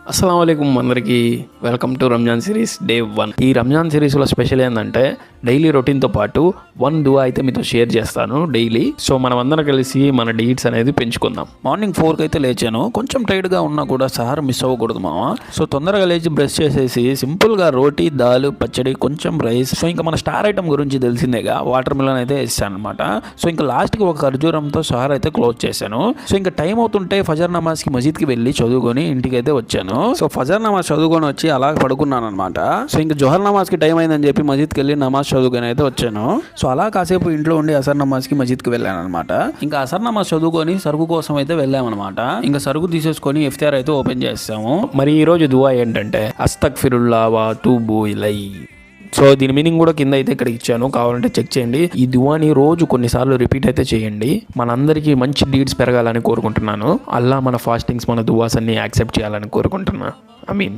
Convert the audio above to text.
అస్సలాముఅలైకుం అందరికీ welcome to Ramzan series day 1. ఈ రంజాన్ సిరీస్లో స్పెషల్ ఏంటంటే డైలీ రొటీన్తో పాటు 1 దువా అయితే మీతో షేర్ చేస్తాను డైలీ. సో మనం అందరం కలిసి మన డీట్స్ అనేది పెంచుకుందాం. మార్నింగ్ 4కి అయితే లేచాను. కొంచెం టైర్డ్గా ఉన్నా కూడా సార్ మిస్ అవ్వకూడదు మామ. సో తొందరగా లేచి బ్రష్ చేసేసి సింపుల్గా రోటీ, దాల్, పచ్చడి, కొంచెం రైస్. సో ఇంకా మన స్టార్ ఐటమ్ గురించి తెలిసిందేగా, వాటర్ మిలన్ అయితే వేసాను అనమాట. సో ఇంకా లాస్ట్కి ఒక ఖర్జూరంతో సార్ అయితే క్లోజ్ చేశాను. సో ఇంకా టైం అవుతుంటే ఫజర్ నమాజ్కి మసీద్కి వెళ్ళి చదువుకొని ఇంటికి అయితే వచ్చాను. సో ఫజర్ నమాజ్ చదువుకొని వచ్చి అలా పడుకున్నాను అనమాట. సో ఇంకా జోహర్ నమాజ్కి టైం అయిందని చెప్పి మసీద్కి వెళ్ళి నమాజ్ చదువుకొని అయితే వచ్చాను. సో అలా కాసేపు ఇంట్లో ఉండి అసర్ నమాజ్కి మసీద్కి వెళ్ళాను అనమాట. ఇంకా అసర్ నమాజ్ చదువుకొని సరుకు కోసం అయితే వెళ్ళామన్నమాట. ఇంకా సరుకు తీసేసుకొని ఇఫ్తార్ అయితే ఓపెన్ చేస్తాము. మరి ఈ రోజు దువా ఏంటంటే అస్తగ్ఫిరుల్లా వా తూబు ఇలై. సో దీని మీనింగ్ కూడా కింద అయితే ఇక్కడ ఇచ్చాను, కావాలంటే చెక్ చేయండి. ఈ దువాని రోజు కొన్నిసార్లు రిపీట్ అయితే చేయండి. మనందరికీ మంచి డీడ్స్ పెరగాలని కోరుకుంటున్నాను. అల్లా మన ఫాస్టింగ్స్, మన దువాస్ అన్ని యాక్సెప్ట్ చేయాలని కోరుకుంటున్నా. I mean